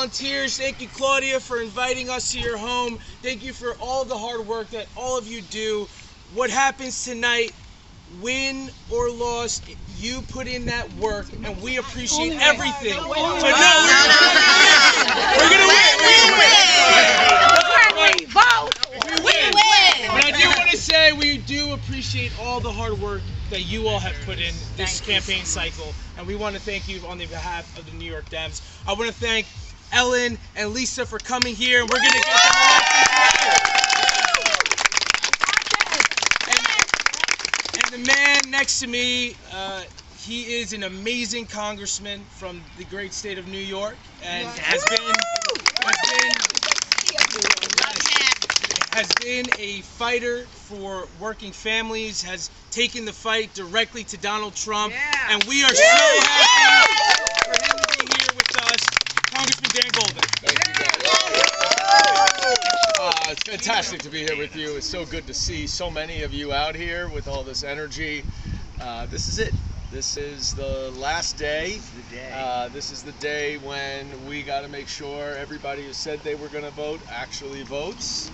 volunteers. Thank you, Claudia, for inviting us to your home. Thank you for all the hard work that all of you do. What happens tonight, win or loss, you put in that work, and we appreciate everything. But no, we're gonna win. We win. But I do want to say we do appreciate all the hard work that you all have put in this campaign cycle, and we want to thank you on the behalf of the New York Dems. I want to thank Ellen and Lisa for coming here, and we're going to get them and the man next to me, he is an amazing congressman from the great state of New York, and has been a fighter for working families, has taken the fight directly to Donald Trump, and we are so happy for him to be here with us, Congressman Dan Goldman. Thank you, guys. It's fantastic to be here with you. It's so good to see so many of you out here with all this energy. This is it. This is the last day. This is the day when we got to make sure everybody who said they were going to vote actually votes.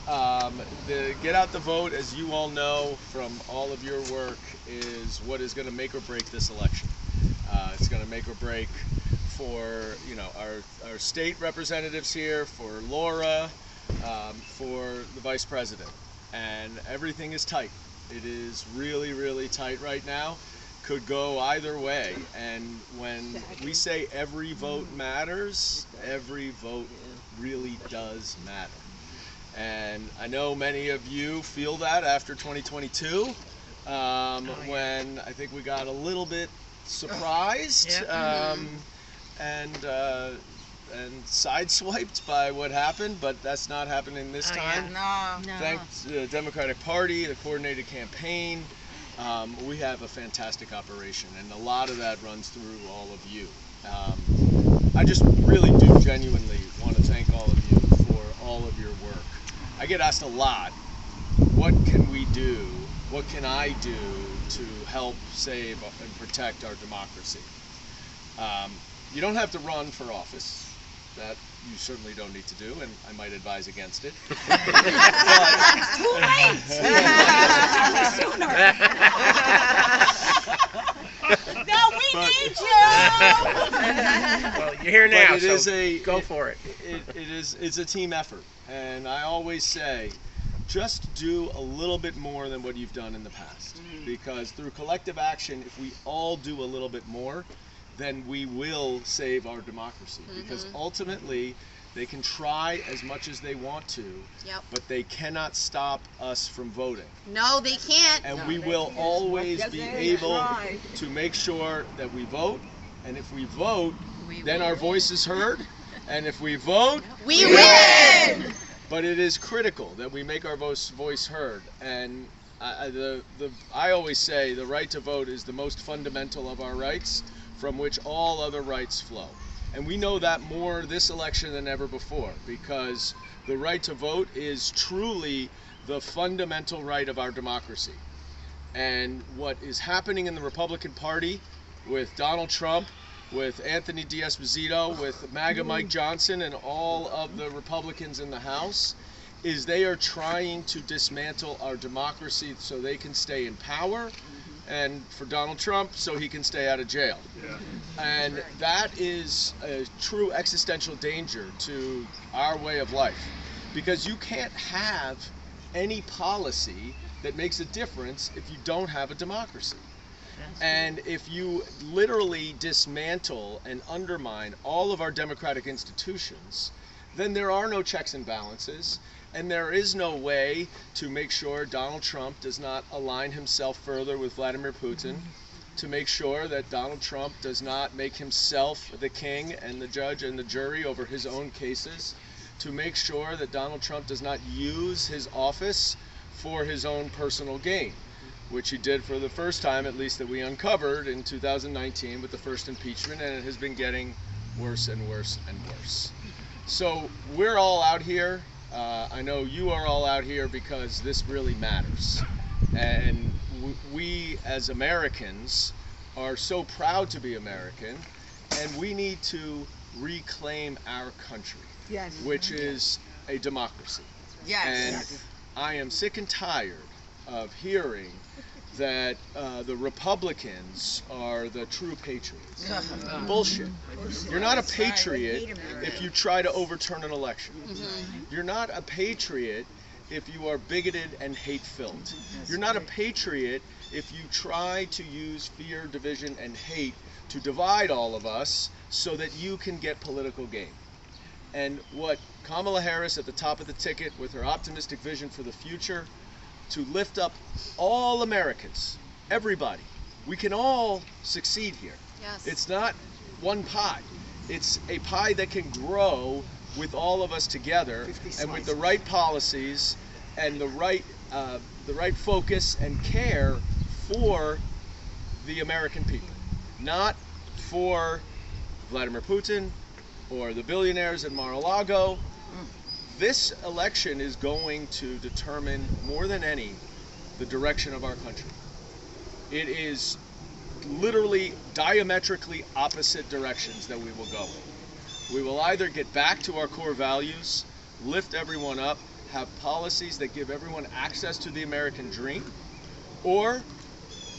The get out the vote, as you all know from all of your work, is what is going to make or break this election. It's going to make or break for our state representatives here, for Laura, for the vice president, and everything is tight. It is really, really tight right now. Could go either way, and when we say every vote matters, every vote really does matter. And I know many of you feel that after 2022, when I think we got a little bit surprised and sideswiped by what happened, but that's not happening this time. No. Thanks to the Democratic Party, the coordinated campaign, we have a fantastic operation, and a lot of that runs through all of you. I just really do genuinely want to thank all of you for all of your work. I get asked a lot, what can we do, what can I do to help save and protect our democracy? You don't have to run for office. That you certainly don't need to do, and I might advise against it. No, we need you! Well, you're here now, But it so is go for it. It's a team effort, and I always say, just do a little bit more than what you've done in the past, because through collective action, if we all do a little bit more, then we will save our democracy. Because ultimately, they can try as much as they want to, but they cannot stop us from voting. No, they can't. And we will always be able to make sure that we vote, and if we vote, then our voice is heard, and if we vote, we win! But it is critical that we make our voice heard, and I always say the right to vote is the most fundamental of our rights, from which all other rights flow. And we know that more this election than ever before, because the right to vote is truly the fundamental right of our democracy. And what is happening in the Republican Party with Donald Trump, with Anthony D'Esposito, with MAGA Mike Johnson, and all of the Republicans in the House, is they are trying to dismantle our democracy so they can stay in power, and for Donald Trump, so he can stay out of jail. And that is a true existential danger to our way of life, because you can't have any policy that makes a difference if you don't have a democracy. And if you literally dismantle and undermine all of our democratic institutions, then there are no checks and balances, and there is no way to make sure Donald Trump does not align himself further with Vladimir Putin, to make sure that Donald Trump does not make himself the king and the judge and the jury over his own cases, to make sure that Donald Trump does not use his office for his own personal gain, which he did for the first time, at least that we uncovered in 2019 with the first impeachment, and it has been getting worse and worse and worse. So we're all out here. I know you are all out here because this really matters. And we as Americans are so proud to be American, and we need to reclaim our country, Yes. which is a democracy. Yes. And I am sick and tired of hearing that the Republicans are the true patriots. Bullshit. You're not a patriot if you try to overturn an election. You're not a patriot if you are bigoted and hate-filled. You're not a patriot if you try to use fear, division, and hate to divide all of us so that you can get political gain. And what Kamala Harris at the top of the ticket with her optimistic vision for the future, to lift up all Americans, everybody. We can all succeed here. Yes. It's not one pie. It's a pie that can grow with all of us together, and with the right policies and the right focus and care for the American people, not for Vladimir Putin or the billionaires at Mar-a-Lago. This election is going to determine more than any the direction of our country. It is literally diametrically opposite directions that we will go in. We will either get back to our core values, lift everyone up, have policies that give everyone access to the American dream, or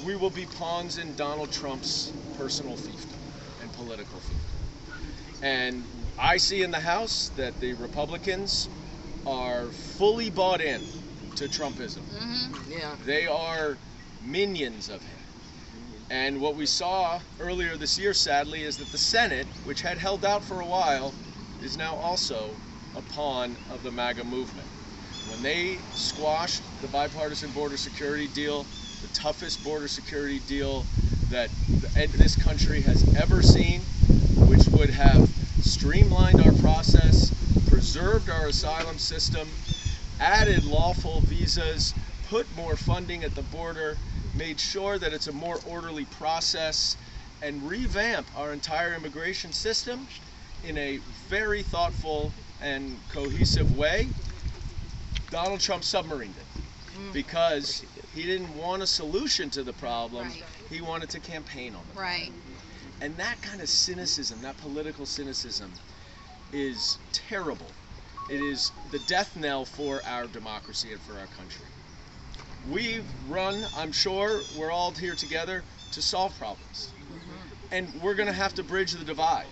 we will be pawns in Donald Trump's personal fiefdom and political fiefdom. And I see in the House that the Republicans are fully bought in to Trumpism. Yeah. They are minions of him. And what we saw earlier this year, sadly, is that the Senate, which had held out for a while, is now also a pawn of the MAGA movement. When they squashed the bipartisan border security deal, the toughest border security deal that this country has ever seen, which would have streamlined our process, preserved our asylum system, added lawful visas, put more funding at the border, made sure that it's a more orderly process, and revamp our entire immigration system in a very thoughtful and cohesive way, Donald Trump submarined it because he didn't want a solution to the problem. Right. He wanted to campaign on it. Right. And that kind of cynicism, that political cynicism, is terrible. It is the death knell for our democracy and for our country. We've run, I'm sure, we're all here together to solve problems. And we're going to have to bridge the divide.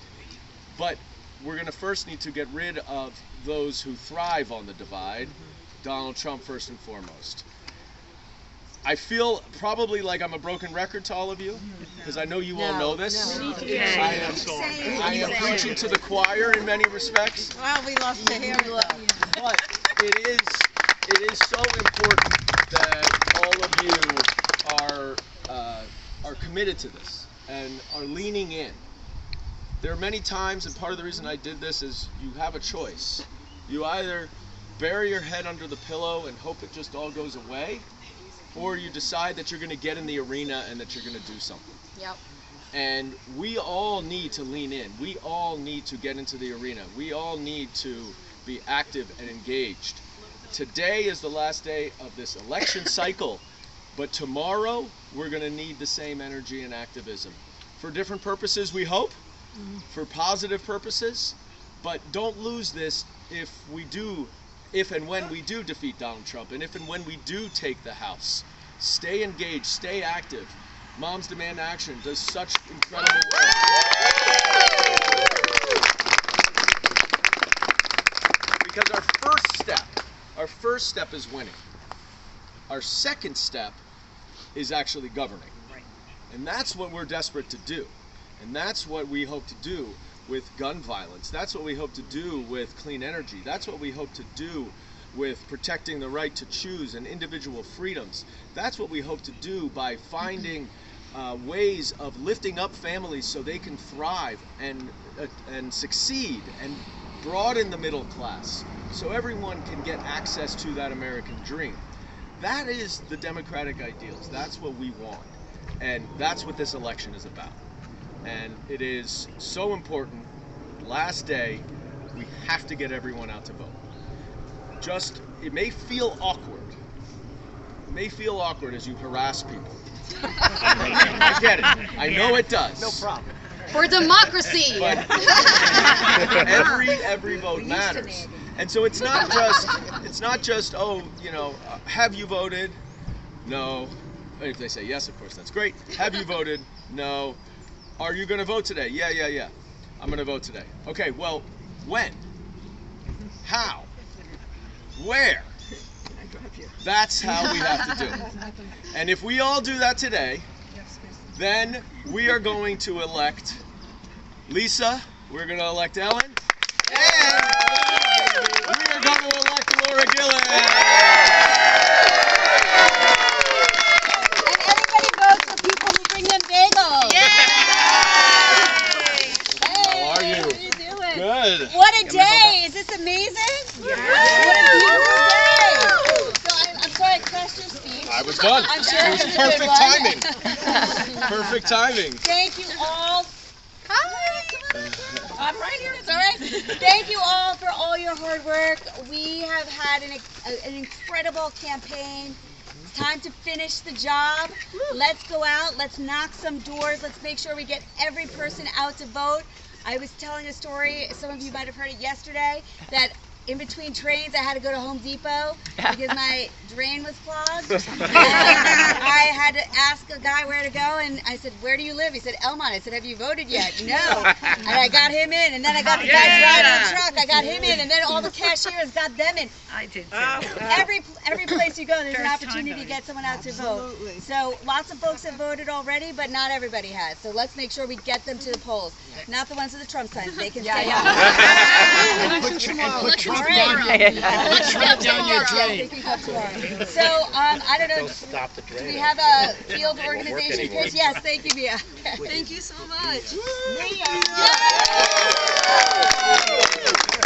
But we're going to first need to get rid of those who thrive on the divide, Donald Trump first and foremost. I feel probably like I'm a broken record to all of you, because I know you all know this. No. I am preaching to the choir in many respects. Well, we love to hear it. But it is so important that all of you are committed to this and are leaning in. There are many times, and part of the reason I did this is you have a choice. You either bury your head under the pillow and hope it just all goes away, or you decide that you're going to get in the arena and that you're going to do something. Yep. And we all need to lean in. We all need to get into the arena. We all need to be active and engaged. Today is the last day of this election cycle, but tomorrow we're going to need the same energy and activism. For different purposes, we hope, for positive purposes, but don't lose this if and when we do defeat Donald Trump, and if and when we do take the House. Stay engaged, stay active. Moms Demand Action does such incredible work. Because our first step is winning. Our second step is actually governing. And that's what we're desperate to do. And that's what we hope to do with gun violence. That's what we hope to do with clean energy. That's what we hope to do with protecting the right to choose and individual freedoms. That's what we hope to do by finding ways of lifting up families so they can thrive and succeed, and broaden the middle class so everyone can get access to that American dream. That is the democratic ideals. That's what we want. And that's what this election is about. And it is so important. Last day, we have to get everyone out to vote. It may feel awkward. It may feel awkward as you harass people. I get it. I know it does. No problem. For democracy. But every vote matters. And so it's not just oh, have you voted? No. If they say yes, of course, that's great. Have you voted? No. Are you going to vote today? Yeah. I'm going to vote today. Okay, well, when? How? Where? That's how we have to do it. And if we all do that today, then we are going to elect Lisa, we're going to elect Ellen, and we are going to elect Laura Gillen. And everybody votes for people who bring them bagels. Hey, How are you? How you doing? Good. What a day! Is this amazing? What a beautiful day! So I'm sorry I crashed your speech. I was done. I'm sure It was it was a good perfect one. timing. Perfect timing. Thank you all. Hi. I'm right here. It's all right. Thank you all for all your hard work. We have had an incredible campaign. It's time to finish the job. Let's go out. Let's knock some doors. Let's make sure we get every person out to vote. I was telling a story, some of you might have heard it yesterday, that in between trains I had to go to Home Depot because my drain was clogged. And I had to ask a guy where to go, and I said, "Where do you live?" He said, "Elmont." I said, "Have you voted yet?" "No." And I got him in, and then I got the guy driving the truck. I got him in, and then all the cashiers got them in. I did too. Every place you go, there's an opportunity to get someone out to vote. So lots of folks have voted already, but not everybody has. So let's make sure we get them to the polls. Not the ones with the Trump signs. They can stay home. Put Trump down your drain. So, I don't know, Stop the do drain. we have a field won't work organization anymore. pitch? Yes, thank you, Mia. Thank you so much. Mia.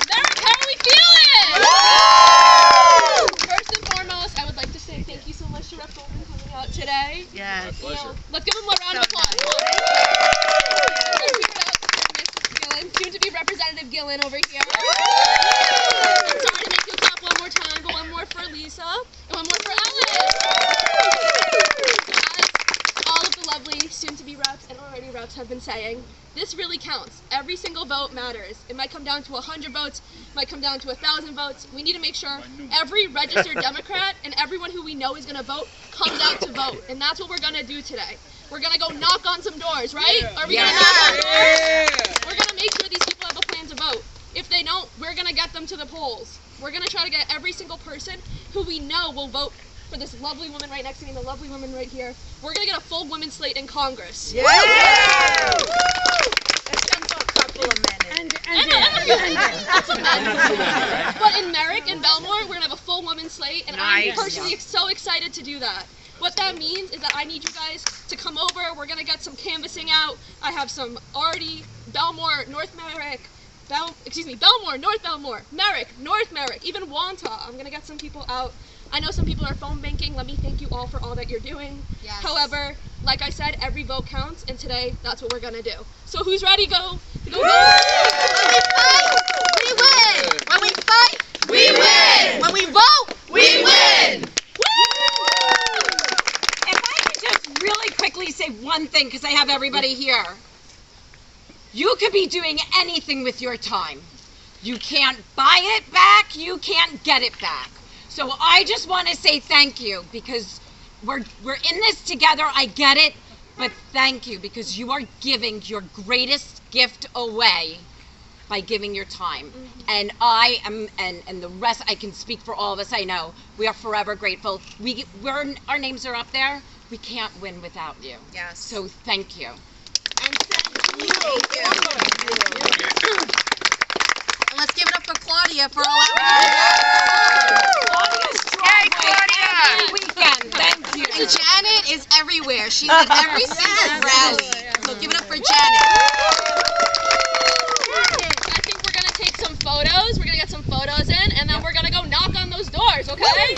Merrick, how are we feeling? First and foremost, I would like to say thank you so much to Rep. Goldman coming out today. Yes. Pleasure. Let's give him a round of applause. Gillen, soon to be Representative Gillen over here. I'm sorry to make you clap one more time, but one more for Lisa and one more for Ellen. As all of the lovely soon-to-be reps and already reps have been saying, this really counts. Every single vote matters. It might come down to 100 votes, it might come down to 1,000 votes. We need to make sure every registered Democrat and everyone who we know is going to vote comes out to vote. And that's what we're going to do today. We're going to go knock on some doors, right? Are we going to knock on doors? We're going to make sure these people have a plan to vote. If they don't, we're going to get them to the polls. We're going to try to get every single person who we know will vote for this lovely woman right next to me and the lovely woman right here. We're going to get a full women's slate in Congress. Yeah. But in Merrick and Belmore, we're going to have a full women's slate, and I'm Nice. personally so excited to do that. What that means is that I need you guys to come over. We're going to get some canvassing out. I have some already Belmore, North Merrick, Belmore, North Belmore, Merrick, North Merrick, even Wanta. I'm going to get some people out. I know some people are phone banking. Let me thank you all for all that you're doing. Yes. However, like I said, every vote counts, and today, that's what we're going to do. So who's ready to go vote? We win! When we fight, we win! When we vote, we win! If I could just really quickly say one thing, because I have everybody here. You could be doing anything with your time. You can't buy it back, you can't get it back. So I just want to say thank you, because we're in this together, I get it, but thank you, because you are giving your greatest gift away by giving your time. And I am, and the rest, I can speak for all of us, I know, we are forever grateful. Our names are up there, we can't win without you. Yes. So thank you. And thank you. And let's give it up for Claudia for all Claudia's driveway every weekend, thank you. And Janet is everywhere. She's at every single rally. So give it up for Janet. I think we're going to take some photos. We're going to get some photos in, and then we're going to go knock on those doors, okay?